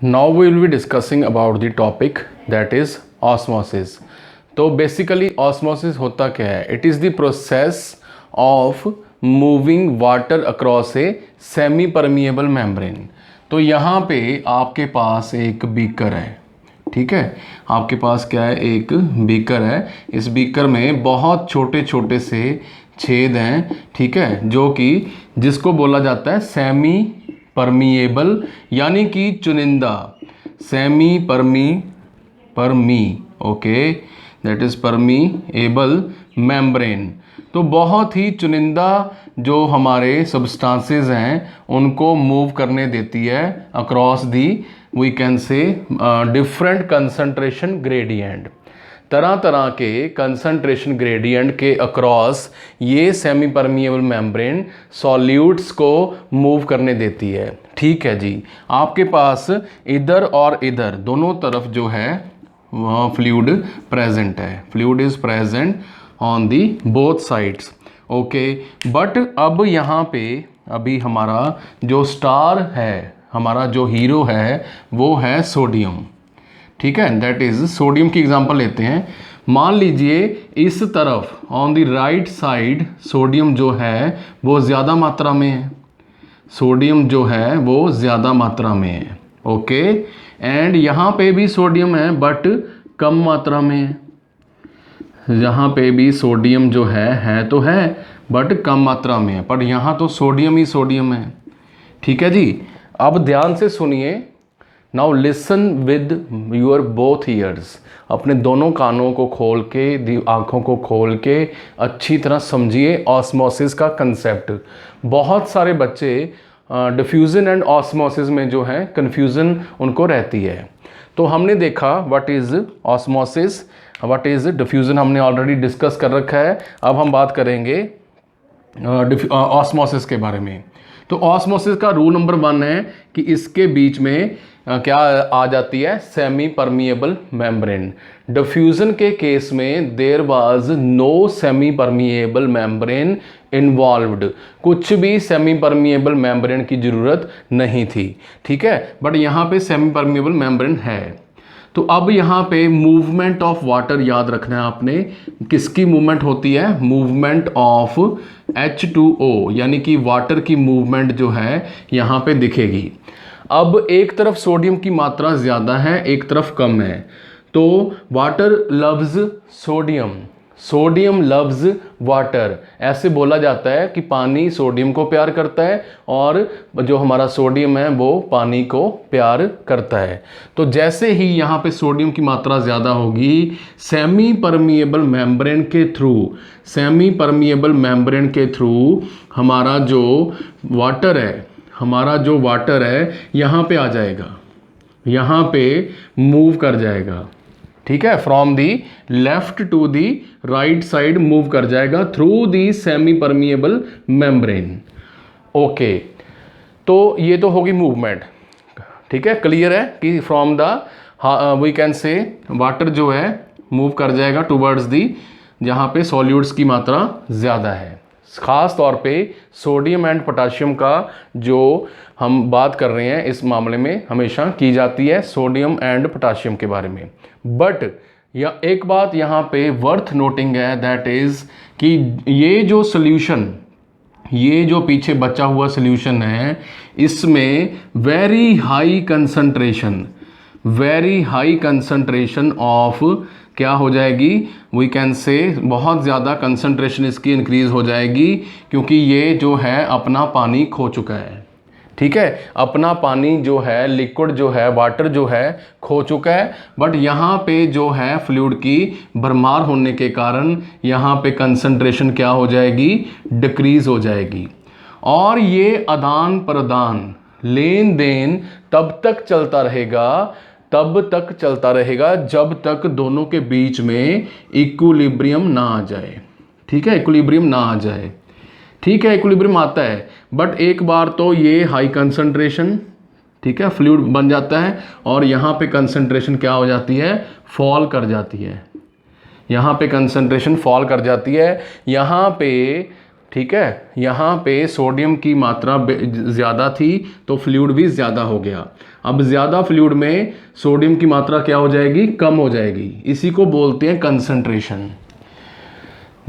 Now we will be discussing about the topic that is osmosis. तो basically osmosis होता क्या है? It is the process of moving water across a semi permeable membrane. तो यहाँ पे आपके पास एक बीकर है, ठीक है। आपके पास क्या है? एक बीकर है। इस बीकर में बहुत छोटे छोटे से छेद हैं, ठीक है, जो कि जिसको बोला जाता है सेमी परमिएबल, यानी कि चुनिंदा। सेमी परमी okay, that is permeable membrane. तो बहुत ही चुनिंदा जो हमारे सब्सटेंसेस हैं उनको मूव करने देती है across the, we can say, different concentration gradient. तरह तरह के कंसंट्रेशन ग्रेडियंट के अक्रॉस ये सेमी परमिएबल मेम्ब्रेन सॉल्यूट्स को मूव करने देती है, ठीक है जी। आपके पास इधर और इधर दोनों तरफ जो है वह फ्लूइड प्रेजेंट है। Fluid is present on the both sides, okay. But अब यहाँ पे अभी हमारा जो स्टार है, हमारा जो हीरो है वो है सोडियम, ठीक है। दैट इज सोडियम की एग्जांपल लेते हैं। मान लीजिए इस तरफ on the right side sodium जो है वो ज़्यादा मात्रा में है। सोडियम जो है वो ज़्यादा मात्रा में है, ओके। एंड यहाँ पे भी सोडियम है बट कम मात्रा में है। यहाँ पे भी सोडियम जो है तो है बट कम मात्रा में है, पर यहाँ तो सोडियम ही सोडियम है, ठीक है जी। अब ध्यान से सुनिए। Now listen with your both years. अपने दोनों कानों को खोल के, आँखों को खोल के अच्छी तरह समझिए ऑस्मोसिस का कंसेप्ट। बहुत सारे बच्चे डिफ्यूज़न एंड ऑस्मोसिस में जो है कन्फ्यूज़न उनको रहती है। तो हमने देखा what is osmosis, what is diffusion, हमने ऑलरेडी डिस्कस कर रखा है। अब हम बात करेंगे ऑस्मोसिस के बारे में। तो ऑस्मोसिस का रूल नंबर 1 है कि इसके बीच में क्या आ जाती है? Semi permeable membrane. डिफ्यूजन के केस में there was no semi permeable membrane involved. कुछ भी सेमी परमिएबल मेम्ब्रेन की ज़रूरत नहीं थी, ठीक है। बट यहाँ पे सेमी परमिएबल मेम्ब्रेन है। तो अब यहाँ पे मूवमेंट ऑफ वाटर याद रखना है आपने। किसकी मूवमेंट होती है? मूवमेंट ऑफ H2O, यानी कि वाटर की मूवमेंट जो है यहाँ पे दिखेगी। अब एक तरफ सोडियम की मात्रा ज़्यादा है, एक तरफ कम है, तो water loves sodium, sodium loves water. ऐसे बोला जाता है कि पानी सोडियम को प्यार करता है और जो हमारा सोडियम है वो पानी को प्यार करता है। तो जैसे ही यहाँ पे सोडियम की मात्रा ज़्यादा होगी, सेमी परमिएबल मेम्ब्रेन के थ्रू, सेमी परमिएबल मेम्ब्रेन के थ्रू हमारा जो वाटर है, हमारा जो वाटर है यहाँ पे आ जाएगा, यहाँ पे मूव कर जाएगा, ठीक है। From the left to the right side move कर जाएगा through the semi permeable membrane, okay. तो ये तो होगी मूवमेंट, ठीक है। क्लियर है कि from the we can say water जो है मूव कर जाएगा टूवर्ड्स दी जहाँ पे सॉल्यूट्स की मात्रा ज़्यादा है। ख़ास तौर पे सोडियम एंड पोटाशियम का जो हम बात कर रहे हैं इस मामले में हमेशा की जाती है सोडियम एंड पोटाशियम के बारे में। बट या एक बात यहाँ पे वर्थ नोटिंग है, दैट इज़ कि ये जो सोल्यूशन, ये जो पीछे बचा हुआ सोल्यूशन है, इसमें वेरी हाई कंसंट्रेशन ऑफ क्या हो जाएगी? वी कैन से बहुत ज़्यादा कंसंट्रेशन इसकी इंक्रीज़ हो जाएगी, क्योंकि ये जो है अपना पानी खो चुका है, ठीक है। अपना पानी जो है, लिक्विड जो है, वाटर जो है खो चुका है। बट यहाँ पे जो है फ्लूइड की भरमार होने के कारण यहाँ पे कंसंट्रेशन क्या हो जाएगी? डिक्रीज़ हो जाएगी। और ये आदान प्रदान, लेन देन तब तक चलता रहेगा जब तक दोनों के बीच में इक्विलिब्रियम ना आ जाए, ठीक है। इक्विलिब्रियम ना आ जाए, ठीक है। इक्विलिब्रियम आता है बट एक बार तो ये हाई कंसंट्रेशन, ठीक है, फ्लूइड बन जाता है और यहाँ पे कंसंट्रेशन क्या हो जाती है? फॉल कर जाती है। यहाँ पे कंसंट्रेशन फॉल कर जाती है। यहाँ पे ठीक है, यहाँ पे सोडियम की मात्रा ज़्यादा थी तो फ्लूइड भी ज़्यादा हो गया। अब ज़्यादा फ्लूइड में सोडियम की मात्रा क्या हो जाएगी, कम हो जाएगी। इसी को बोलते हैं कंसंट्रेशन।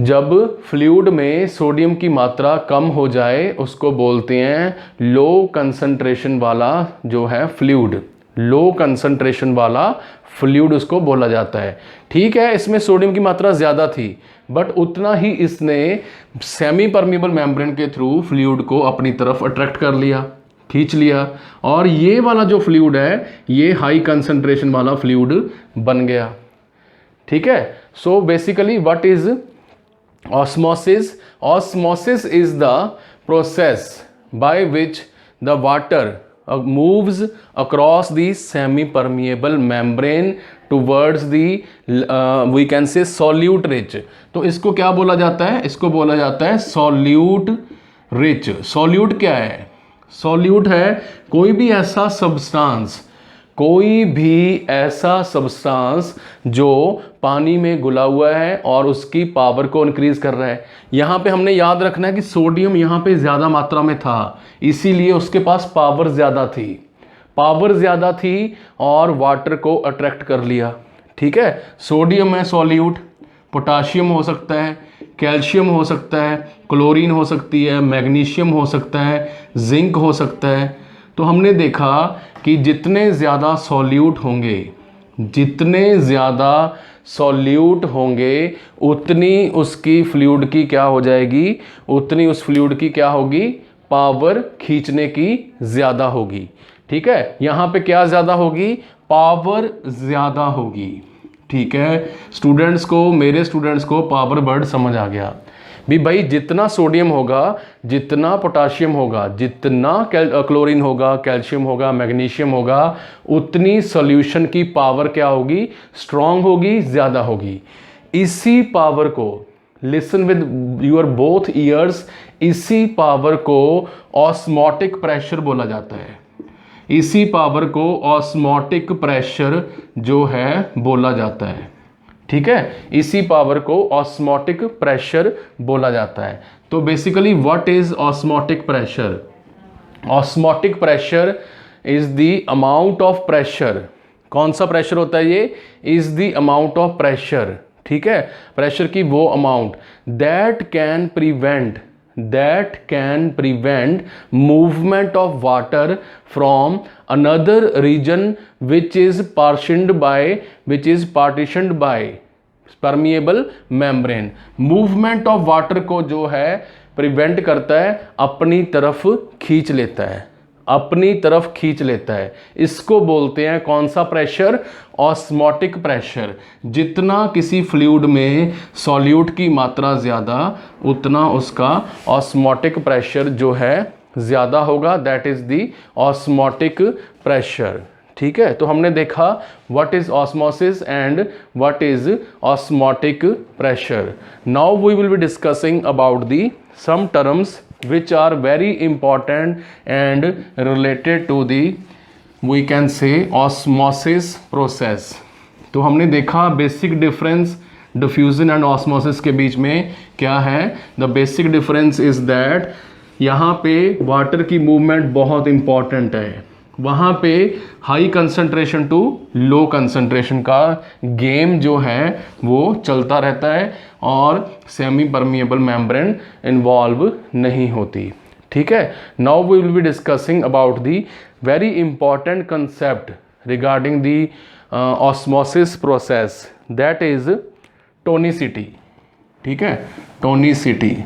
जब फ्लूइड में सोडियम की मात्रा कम हो जाए उसको बोलते हैं लो कंसंट्रेशन वाला जो है फ्लूइड, लो कंसंट्रेशन वाला फ्लूइड उसको बोला जाता है। ठीक है, इसमें सोडियम की मात्रा ज़्यादा थी बट उतना ही इसने सेमी परमिएबल मेम्ब्रेन के थ्रू फ्लूइड को अपनी तरफ अट्रैक्ट कर लिया, खींच लिया, और ये वाला जो फ्लूइड है ये हाई कंसंट्रेशन वाला फ्लूइड बन गया। ठीक है, so basically what is osmosis? Osmosis is the process by which the water moves across the semi-permeable membrane towards the we can say solute rich। तो इसको क्या बोला जाता है, इसको बोला जाता है solute rich। solute क्या है, solute है कोई भी ऐसा सब्सटेंस, कोई भी ऐसा सब्सटेंस जो पानी में घुला हुआ है और उसकी पावर को इंक्रीज कर रहा है। यहाँ पे हमने याद रखना है कि सोडियम यहाँ पे ज़्यादा मात्रा में था, इसीलिए उसके पास पावर ज़्यादा थी, पावर ज़्यादा थी और वाटर को अट्रैक्ट कर लिया। ठीक है, सोडियम है सॉल्यूट, पोटाशियम हो सकता है, कैल्शियम हो सकता है, क्लोरीन हो सकती है, मैग्नीशियम हो सकता है, जिंक हो सकता है। तो हमने देखा कि जितने ज़्यादा सॉल्यूट होंगे, जितने ज़्यादा सॉल्यूट होंगे उतनी उसकी फ्लूइड की क्या हो जाएगी, उतनी उस फ्लूइड की क्या होगी, पावर खींचने की ज़्यादा होगी। ठीक है, यहाँ पे क्या ज़्यादा होगी, पावर ज़्यादा होगी। ठीक है, स्टूडेंट्स को, मेरे स्टूडेंट्स को पावर वर्ड समझ आ गया भी भाई, जितना सोडियम होगा, जितना पोटाशियम होगा, जितना क्लोरीन होगा, कैल्शियम होगा, मैग्नीशियम होगा, उतनी सॉल्यूशन की पावर क्या होगी, स्ट्रांग होगी, ज़्यादा होगी। इसी पावर को, listen with your both years, इसी पावर को ऑस्मोटिक प्रेशर बोला जाता है। इसी पावर को ऑस्मोटिक प्रेशर जो है बोला जाता है। ठीक है, इसी पावर को ऑस्मोटिक प्रेशर बोला जाता है। तो basically what is osmotic pressure? Osmotic pressure is the amount of pressure. कौन सा प्रेशर होता है ये? Is the amount of pressure. ठीक है, प्रेशर की वो amount that can prevent movement of water from another region which is partitioned by permeable membrane। Movement of water को जो है प्रिवेंट करता है, अपनी तरफ खींच लेता है, अपनी तरफ खींच लेता है। इसको बोलते हैं कौन सा प्रेशर? Osmotic pressure. जितना किसी फ्लूइड में सॉल्यूट की मात्रा ज़्यादा, उतना उसका ऑस्मोटिक प्रेशर जो है ज़्यादा होगा, that is the osmotic pressure. ठीक है, तो हमने देखा what is osmosis and what is osmotic pressure. Now we will be discussing about the some terms which are very important and related to the we can say osmosis process। तो हमने देखा basic difference diffusion and osmosis के बीच में क्या है। The basic difference is that यहाँ पे water की मूवमेंट बहुत इंपॉर्टेंट है, वहाँ पे high concentration to low concentration का गेम जो है वो चलता रहता है और सेमी परमिएबल मेम्ब्रेन इन्वॉल्व नहीं होती। ठीक है, now we will be discussing about the very important concept regarding the osmosis process, that is tonicity. ठीक है, टोनिसिटी।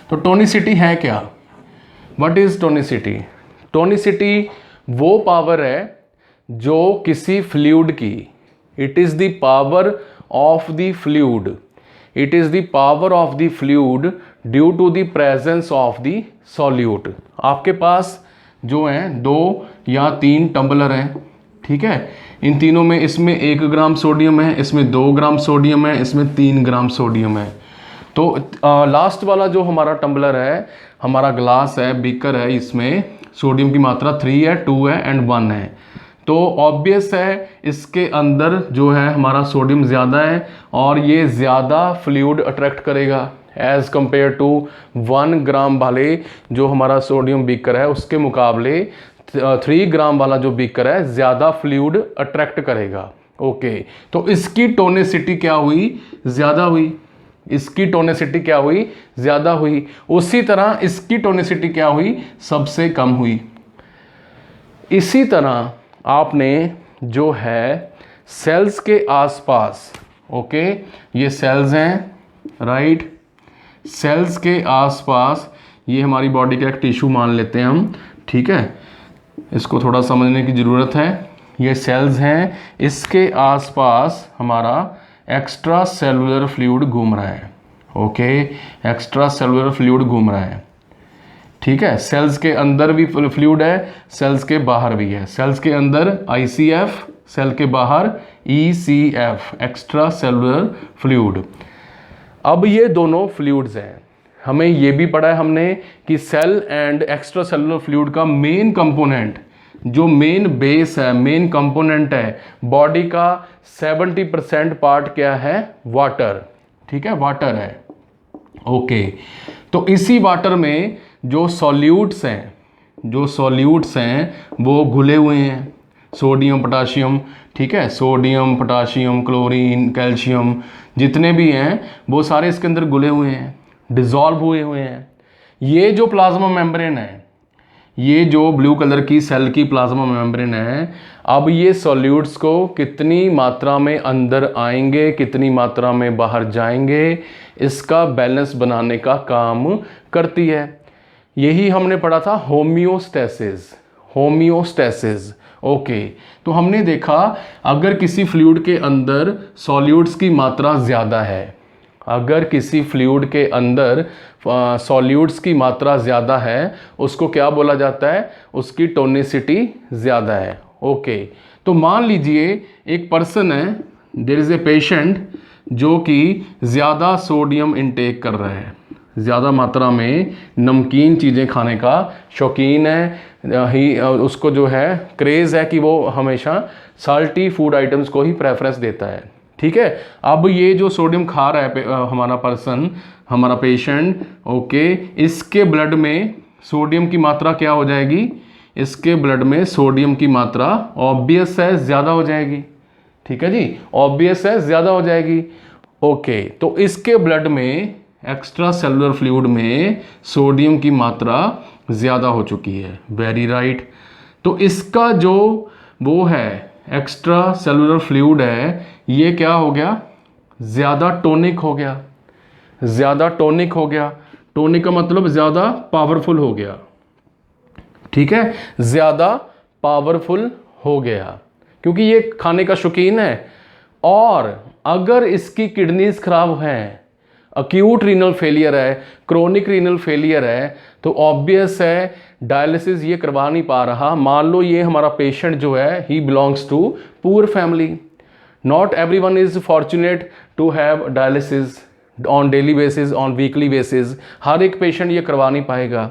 तो टोनिसिटी है क्या? What is tonicity? टोनिसिटी वो पावर है जो किसी फ्लूइड की, it is the power of the fluid, it is the power of the fluid due to the presence of the solute. आपके पास जो हैं 2 या 3 टम्बलर हैं, ठीक है, इन तीनों में इसमें 1 ग्राम सोडियम है, इसमें 2 ग्राम सोडियम है, इसमें 3 ग्राम सोडियम है। तो लास्ट वाला जो हमारा टम्बलर है, हमारा ग्लास है, बीकर है, इसमें सोडियम की मात्रा 3 है, 2 है एंड 1 है। तो ऑब्वियस है इसके अंदर जो है हमारा सोडियम ज़्यादा है और ये ज़्यादा फ्लूइड अट्रैक्ट करेगा, एज़ कंपेयर टू 1 ग्राम वाले जो हमारा सोडियम बीकर है उसके मुकाबले 3 ग्राम वाला जो बीकर है ज़्यादा फ्लूइड अट्रैक्ट करेगा। ओके, तो इसकी टोनिसिटी क्या हुई, ज़्यादा हुई। इसकी टोनिसिटी क्या हुई, ज़्यादा हुई। उसी तरह इसकी टोनिसिटी क्या हुई, सबसे कम हुई। इसी तरह आपने जो है सेल्स के आसपास, ओके, ये सेल्स हैं, राइट, सेल्स के आसपास ये हमारी बॉडी का एक टिश्यू मान लेते हैं हम, ठीक है, इसको थोड़ा समझने की ज़रूरत है। ये सेल्स हैं, इसके आसपास हमारा एक्स्ट्रा सेलुलर फ्लूइड घूम रहा है। ओके, एक्स्ट्रा सेलुलर फ्लूइड घूम रहा है, ठीक है। सेल्स के अंदर भी फ्लूइड है, सेल्स के बाहर भी है। सेल्स के अंदर ICF, सेल के बाहर ECF, एक्स्ट्रा सेलुलर फ्लूइड। अब ये दोनों फ्लूइड्स हैं, हमें ये भी पढ़ा है हमने कि cell and extra cellular fluid का मेन कंपोनेंट, जो मेन बेस है, मेन कंपोनेंट है बॉडी का 70% पार्ट क्या है, वाटर, ठीक है, वाटर है। ओके, तो इसी वाटर में जो सॉल्यूट्स हैं, जो सॉल्यूट्स हैं वो घुले हुए हैं, सोडियम पोटाशियम, ठीक है, सोडियम पोटाशियम क्लोरीन कैल्शियम जितने भी हैं वो सारे इसके अंदर घुले हुए हैं, डिज़ोल्व हुए हुए हैं। ये जो प्लाज्मा मेम्ब्रेन है, ये जो ब्लू कलर की सेल की प्लाज्मा मेम्ब्रेन है, अब ये सॉल्यूट्स को कितनी मात्रा में अंदर आएंगे, कितनी मात्रा में बाहर जाएंगे, इसका बैलेंस बनाने का काम करती है। यही हमने पढ़ा था होम्योस्टेसिस, होम्योस्टेसिस। ओके, तो हमने देखा अगर किसी फ्लूइड के अंदर सॉल्यूट्स की मात्रा ज़्यादा है, अगर किसी फ्लूइड के अंदर सॉल्यूट्स की मात्रा ज़्यादा है, उसको क्या बोला जाता है, उसकी टोनिसिटी ज़्यादा है। ओके, तो मान लीजिए एक पर्सन है, देयर इज़ ए पेशेंट जो कि ज़्यादा सोडियम इनटेक कर रहा है, ज़्यादा मात्रा में नमकीन चीज़ें खाने का शौकीन है, उसको जो है क्रेज़ है कि वो हमेशा साल्टी फूड आइटम्स को ही प्रेफरेंस देता है, ठीक है। अब ये जो सोडियम खा रहा है हमारा पर्सन, हमारा पेशेंट, ओके, इसके ब्लड में सोडियम की मात्रा क्या हो जाएगी, इसके ब्लड में सोडियम की मात्रा ऑब्वियस है ज़्यादा हो जाएगी, ठीक है जी, ऑब्वियस है ज़्यादा हो जाएगी। ओके, तो इसके ब्लड में एक्स्ट्रा सेलुलर फ्लूइड में सोडियम की मात्रा ज़्यादा हो चुकी है, वेरी राइट। तो इसका जो वो है एक्स्ट्रा सेलुलर फ्लूइड है, ये क्या हो गया, ज़्यादा टोनिक हो गया, ज़्यादा टोनिक हो गया। टोनिक का मतलब ज़्यादा पावरफुल हो गया, ठीक है, ज़्यादा पावरफुल हो गया क्योंकि ये खाने का शौकीन है। और अगर इसकी किडनीज खराब हैं, अक्यूट रीनल फेलियर है, क्रोनिक रीनल फेलियर है, तो ऑब्वियस है डायलिसिस ये करवा नहीं पा रहा। मान लो ये हमारा पेशेंट जो है he belongs to poor family, not everyone is fortunate to have dialysis on daily basis, on weekly basis, हर एक पेशेंट ये करवा नहीं पाएगा।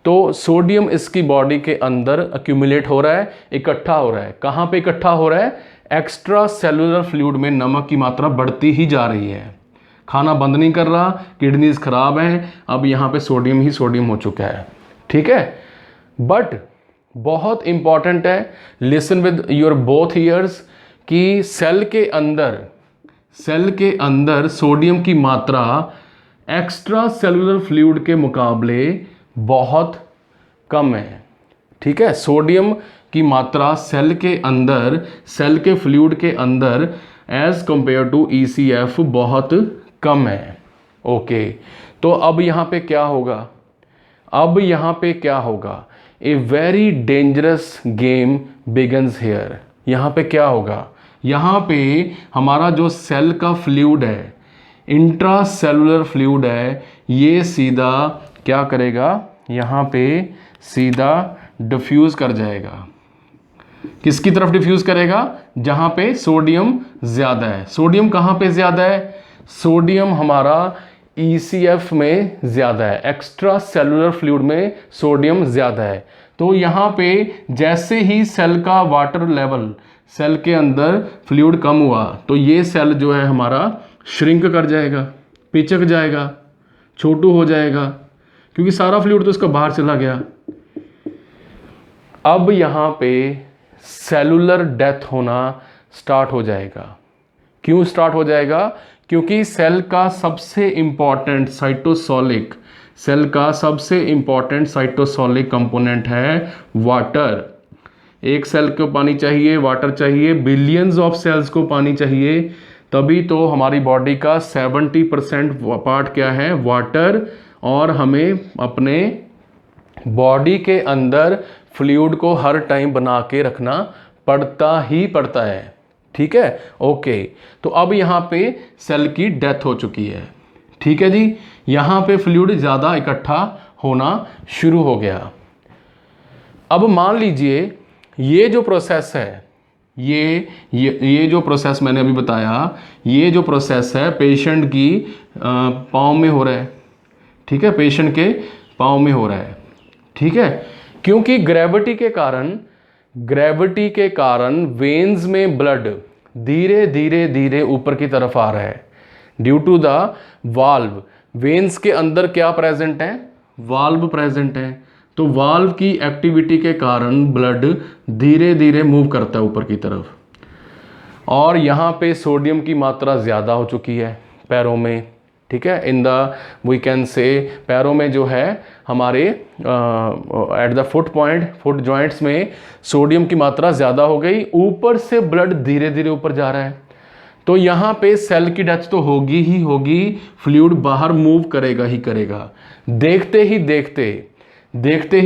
तो सोडियम इसकी बॉडी के अंदर अक्यूमुलेट हो रहा है, इकट्ठा हो रहा है। कहाँ पे इकट्ठा हो रहा है, एक्स्ट्रा सेलुलर फ्लूइड में नमक की मात्रा बढ़ती ही जा रही है, खाना बंद नहीं कर रहा, किडनीज खराब हैं, अब यहाँ पे सोडियम ही सोडियम हो चुका है, ठीक है। बट बहुत इंपॉर्टेंट है, listen with your both years, कि सेल के अंदर सोडियम की मात्रा एक्स्ट्रा सेलुलर फ्लूइड के मुकाबले बहुत कम है, ठीक है। सोडियम की मात्रा सेल के अंदर, सेल के फ्लूइड के अंदर एज कंपेयर टू ECF बहुत कम है। ओके, तो अब यहाँ पे क्या होगा, अब यहाँ पे क्या होगा, a very dangerous game begins here. यहाँ पे क्या होगा, यहाँ पे हमारा जो सेल का फ्लूइड है, इंट्रा सेलुलर फ्लूइड है, ये सीधा क्या करेगा, यहाँ पे सीधा डिफ्यूज़ कर जाएगा। किसकी तरफ डिफ्यूज़ करेगा, जहाँ पे सोडियम ज़्यादा है। सोडियम कहाँ पे ज़्यादा है, सोडियम हमारा ECF में ज़्यादा है, एक्स्ट्रा सेलुलर फ्लूइड में सोडियम ज़्यादा है। तो यहाँ पे जैसे ही सेल का वाटर लेवल, सेल के अंदर फ्लूइड कम हुआ, तो ये सेल जो है हमारा श्रिंक कर जाएगा, पिचक जाएगा, छोटू हो जाएगा, क्योंकि सारा फ्लूइड तो इसका बाहर चला गया। अब यहाँ पे सेलुलर डेथ होना स्टार्ट हो जाएगा। क्यों स्टार्ट हो जाएगा? क्योंकि सेल का सबसे इंपॉर्टेंट साइटोसोलिक कंपोनेंट है वाटर। एक सेल को पानी चाहिए, वाटर चाहिए, बिलियंस ऑफ सेल्स को पानी चाहिए, तभी तो हमारी बॉडी का 70% पार्ट क्या है? वाटर। और हमें अपने बॉडी के अंदर फ्लूइड को हर टाइम बना के रखना पड़ता ही पड़ता है। ठीक है, ओके। तो अब यहाँ पे सेल की डेथ हो चुकी है। ठीक है जी, यहाँ पे फ्लूइड ज़्यादा इकट्ठा होना शुरू हो गया। अब मान लीजिए ये जो प्रोसेस है, ये जो प्रोसेस मैंने अभी बताया, ये जो प्रोसेस है पेशेंट की पाँव में हो रहा है। ठीक है, पेशेंट के पाँव में हो रहा है। ठीक है, क्योंकि ग्रेविटी के कारण वेन्स में ब्लड धीरे धीरे ऊपर की तरफ आ रहा है due to the valve. Veins के अंदर क्या प्रेजेंट है? वाल्व प्रेजेंट है। तो वाल्व की एक्टिविटी के कारण ब्लड धीरे धीरे मूव करता है ऊपर की तरफ। और यहाँ पे सोडियम की मात्रा ज़्यादा हो चुकी है पैरों में। ठीक है, इन द वी कैन से पैरों में जो है हमारे एट द फुट जॉइंट्स में सोडियम की मात्रा ज़्यादा हो गई, ऊपर से ब्लड धीरे धीरे ऊपर जा रहा है। तो यहाँ पे सेल की डेथ तो होगी ही होगी, फ्लूइड बाहर मूव करेगा ही करेगा। देखते ही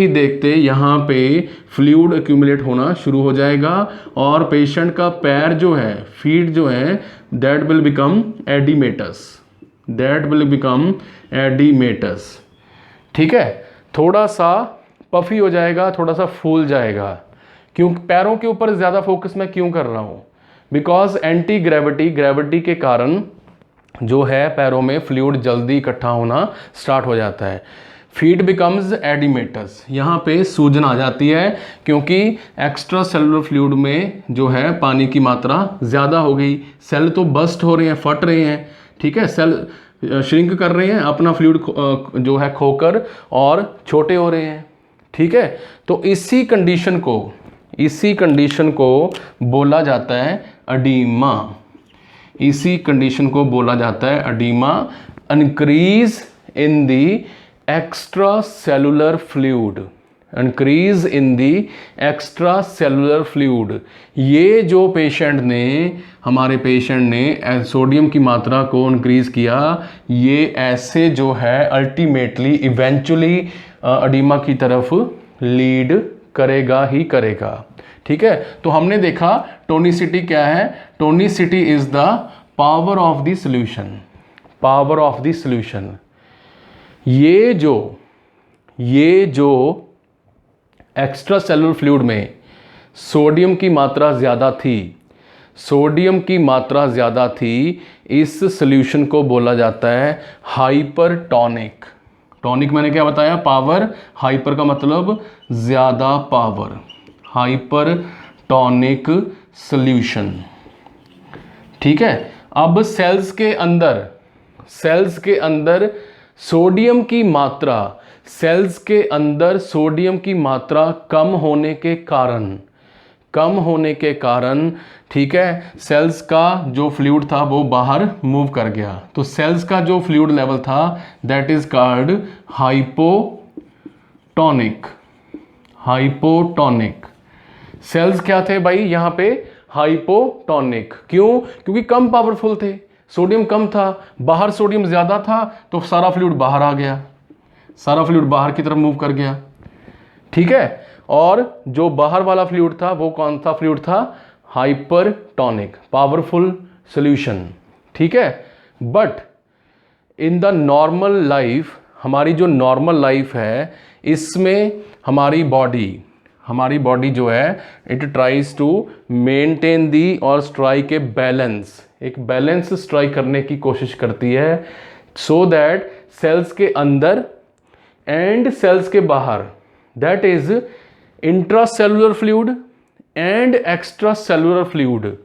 देखते यहाँ पे फ्लूइड एक्यूमुलेट होना शुरू हो जाएगा और पेशेंट का पैर जो है, फीट जो है, दैट विल बिकम एडिमेटस। ठीक है, थोड़ा सा पफी हो जाएगा, थोड़ा सा फूल जाएगा। क्यों पैरों के ऊपर ज़्यादा फोकस मैं क्यों कर रहा हूँ? बिकॉज एंटी ग्रेविटी के कारण जो है पैरों में फ्लूइड जल्दी इकट्ठा होना स्टार्ट हो जाता है। फीट बिकम्स एडिमेटस, यहाँ पे सूजन आ जाती है क्योंकि एक्स्ट्रा सेलुलर फ्लूइड में जो है पानी की मात्रा ज़्यादा हो गई। सेल तो बस्ट हो रहे हैं, फट रहे हैं। ठीक है, सेल श्रिंक कर रहे हैं, अपना फ्लूइड जो है खोकर और छोटे हो रहे हैं। ठीक है, तो इसी कंडीशन को बोला जाता है एडीमा। इसी कंडीशन को बोला जाता है oedema, increase in the extra cellular fluid. ये जो हमारे पेशेंट ने सोडियम की मात्रा को इंक्रीज किया, ये ऐसे जो है अल्टीमेटली इवेंचुअली एडीमा की तरफ लीड करेगा ही करेगा। ठीक है, तो हमने देखा टोनिसिटी क्या है? Tonicity is the power of the solution. ये जो एक्स्ट्रा सेलुलर फ्लूइड में सोडियम की मात्रा ज़्यादा थी, इस सॉल्यूशन को बोला जाता है हाइपरटोनिक। टॉनिक मैंने क्या बताया? पावर। हाइपर का मतलब ज़्यादा पावर, हाइपरटोनिक सॉल्यूशन। ठीक है, अब सेल्स के अंदर सोडियम की मात्रा कम होने के कारण ठीक है, सेल्स का जो फ्लूइड था वो बाहर मूव कर गया। तो सेल्स का जो फ्लूइड लेवल था that is called hypotonic. Cells क्या थे भाई यहाँ पे? हाइपोटोनिक। क्यों? क्योंकि कम पावरफुल थे, सोडियम कम था, बाहर सोडियम ज़्यादा था, तो सारा फ्लूइड बाहर आ गया, सारा फ्लूइड बाहर की तरफ मूव कर गया। ठीक है, और जो बाहर वाला फ्लूइड था वो कौन सा फ्लूइड था? Hypertonic, powerful solution. ठीक है, but in the normal life, हमारी जो नॉर्मल लाइफ है, इसमें हमारी बॉडी जो है it tries to maintain the और स्ट्राइक ए बैलेंस, एक बैलेंस स्ट्राइक करने की कोशिश करती है, सो दैट सेल्स के अंदर एंड सेल्स के बाहर, that is intracellular fluid and extra cellular fluid.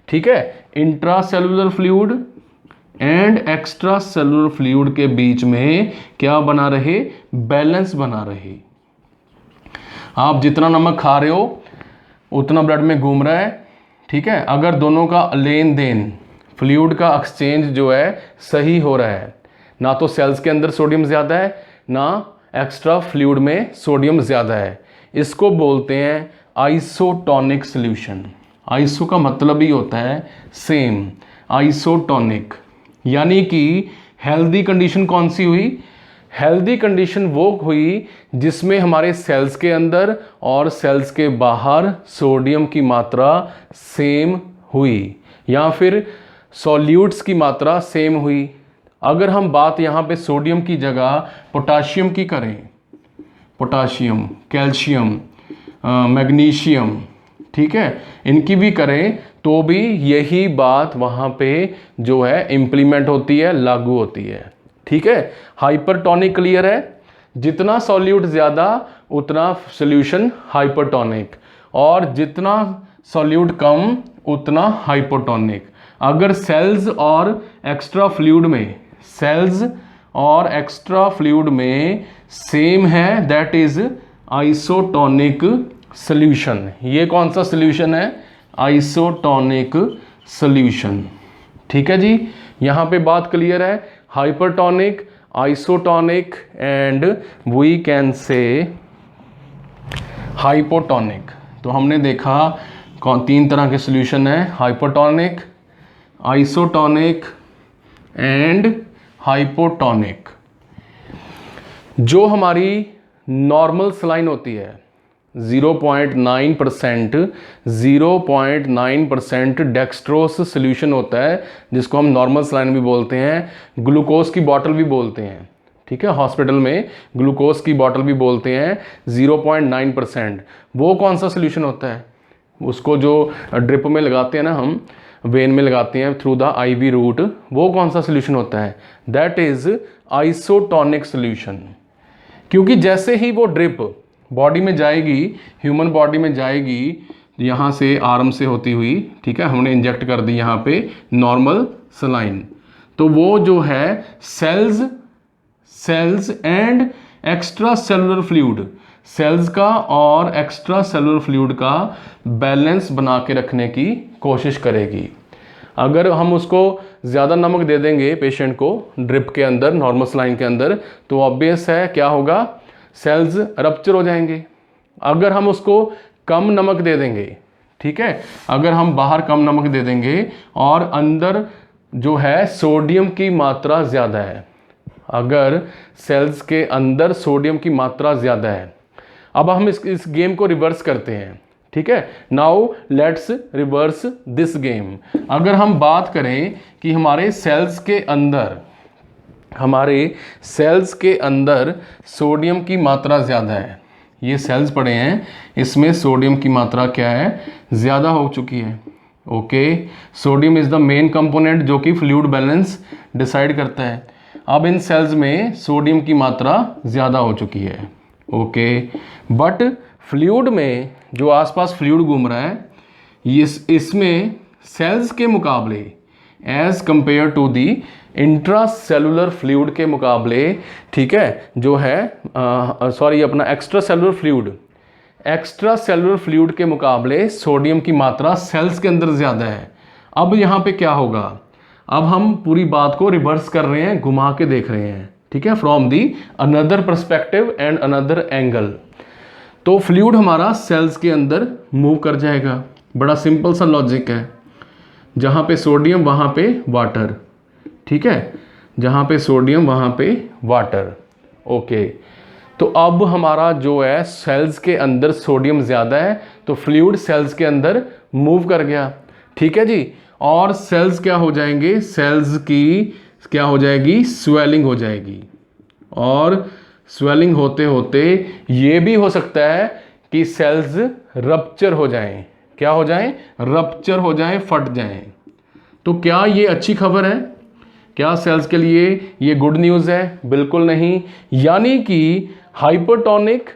ठीक है, intracellular fluid and extra cellular fluid के बीच में क्या बना रहे, बैलेंस बना रहे। आप जितना नमक खा रहे हो उतना ब्लड में घूम रहा है, ठीक है। अगर दोनों का लेन देन, फ्लूइड का एक्सचेंज जो है सही हो रहा है, ना तो सेल्स के अंदर सोडियम ज़्यादा है ना एक्स्ट्रा फ्लूइड में सोडियम ज़्यादा है, इसको बोलते हैं आइसोटोनिक सॉल्यूशन। आइसो का मतलब ही होता है सेम, आइसोटोनिक। यानी कि हेल्दी कंडीशन कौन सी हुई, हेल्दी कंडीशन वो हुई जिसमें हमारे सेल्स के अंदर और सेल्स के बाहर सोडियम की मात्रा सेम हुई, या फिर सॉल्यूट्स की मात्रा सेम हुई। अगर हम बात यहाँ पे सोडियम की जगह पोटाशियम की करें, पोटाशियम, कैल्शियम, मैग्नीशियम, ठीक है, इनकी भी करें तो भी यही बात वहाँ पे जो है इम्प्लीमेंट होती है, लागू होती है, ठीक है। हाइपरटोनिक क्लियर है, जितना सॉल्यूट ज़्यादा उतना सॉल्यूशन हाइपरटोनिक, और जितना सॉल्यूट कम उतना हाइपोटोनिक। अगर सेल्स और एक्स्ट्रा फ्लूइड में, सेल्स और एक्स्ट्रा फ्लूइड में सेम है, दैट इज आइसोटोनिक सॉल्यूशन। ये कौन सा सॉल्यूशन है, आइसोटोनिक सॉल्यूशन, ठीक है जी। यहाँ पे बात क्लियर है, hypertonic, isotonic and we can say hypotonic. तो हमने देखा कौन तीन तरह के सॉल्यूशन है, हाइपरटोनिक, आइसोटोनिक एंड हाइपोटोनिक। जो हमारी नॉर्मल सलाइन होती है 0.9%, 0.9% डेक्सट्रोस सॉल्यूशन होता है, जिसको हम नॉर्मल सलाइन भी बोलते हैं, ग्लूकोज की बॉटल भी बोलते हैं, ठीक है। हॉस्पिटल में ग्लूकोज की बॉटल भी बोलते हैं 0.9%। वो कौन सा सॉल्यूशन होता है, उसको जो ड्रिप में लगाते हैं ना, हम वेन में लगाते हैं थ्रू द आईवी रूट, वो कौन सा सॉल्यूशन होता है, दैट इज आइसोटोनिक सॉल्यूशन। क्योंकि जैसे ही वो ड्रिप बॉडी में जाएगी, ह्यूमन बॉडी में जाएगी, यहाँ से आर्म से होती हुई, ठीक है, हमने इंजेक्ट कर दी यहाँ पे नॉर्मल सलाइन, तो वो जो है cells and extra cellular fluid, cells का और एक्स्ट्रा सेलुलर फ्लूइड का बैलेंस बना के रखने की कोशिश करेगी। अगर हम उसको ज़्यादा नमक दे देंगे पेशेंट को ड्रिप के अंदर, नॉर्मल सलाइन के अंदर, तो ऑब्वियस है क्या होगा, सेल्स रप्चर हो जाएंगे। अगर हम उसको कम नमक दे देंगे, ठीक है, अगर हम बाहर कम नमक दे देंगे और अंदर जो है सोडियम की मात्रा ज़्यादा है, अगर सेल्स के अंदर सोडियम की मात्रा ज़्यादा है। अब हम इस गेम को रिवर्स करते हैं, ठीक है। Now let's reverse this game. अगर हम बात करें कि हमारे सेल्स के अंदर सोडियम की मात्रा ज़्यादा है, ये सेल्स पड़े हैं, इसमें सोडियम की मात्रा क्या है, ज़्यादा हो चुकी है, okay. Sodium is the main component जो कि फ्लूइड बैलेंस डिसाइड करता है। अब इन सेल्स में सोडियम की मात्रा ज़्यादा हो चुकी है, ओके। बट फ्लूइड में जो आसपास फ्लूइड घूम रहा है, इसमें सेल्स के मुकाबले, as compare to the intracellular fluid के मुकाबले, ठीक है, जो है अपना एक्स्ट्रा सेलुलर फ्लूइड के मुकाबले सोडियम की मात्रा सेल्स के अंदर ज़्यादा है। अब यहाँ पे क्या होगा, अब हम पूरी बात को रिवर्स कर रहे हैं, घुमा के देख रहे हैं, ठीक है, from the another perspective and another angle. तो फ्लूइड हमारा सेल्स के अंदर मूव कर जाएगा। बड़ा सिंपल सा लॉजिक है, जहाँ पे सोडियम वहाँ पे वाटर, ठीक है, जहाँ पे सोडियम वहाँ पे वाटर, ओके। तो अब हमारा जो है सेल्स के अंदर सोडियम ज़्यादा है, तो फ्लूइड सेल्स के अंदर मूव कर गया, ठीक है जी। और सेल्स क्या हो जाएंगे, सेल्स की क्या हो जाएगी, स्वेलिंग हो जाएगी, और स्वेलिंग होते होते ये भी हो सकता है कि सेल्स रप्चर हो जाएं। क्या हो जाएं, रप्चर हो जाएं, फट जाएं। तो क्या ये अच्छी खबर है, क्या सेल्स के लिए ये गुड न्यूज़ है, बिल्कुल नहीं। यानी कि हाइपरटोनिक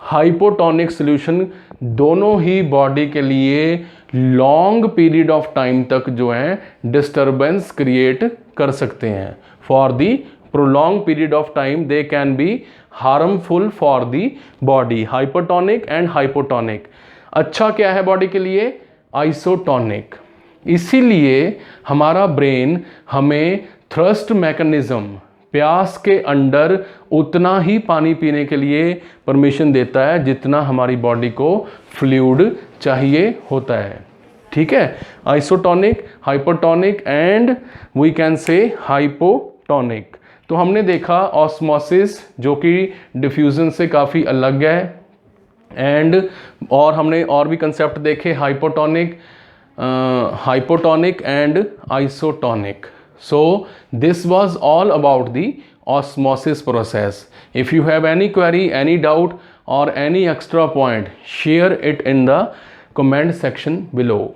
हाइपोटोनिक सॉल्यूशन दोनों ही बॉडी के लिए लॉन्ग पीरियड ऑफ टाइम तक जो है डिस्टर्बेंस क्रिएट कर सकते हैं. For the prolong period of time they can be harmful for the body. Hypotonic and hypotonic. अच्छा क्या है बॉडी के लिए? आइसोटोनिक. इसीलिए हमारा ब्रेन हमें थ्रस्ट मैकेनिज्म, प्यास के अंडर उतना ही पानी पीने के लिए परमिशन देता है जितना हमारी बॉडी को फ्लूइड चाहिए होता है. ठीक है. Isotonic, hypotonic and we can say hypotonic. तो हमने देखा ऑस्मोसिस जो कि डिफ्यूजन से काफ़ी अलग है. एंड और हमने और भी कंसेप्ट देखे, hypotonic and isotonic. So this was all about the osmosis process. If you have any query, any doubt or any extra point, share it in the comment section below.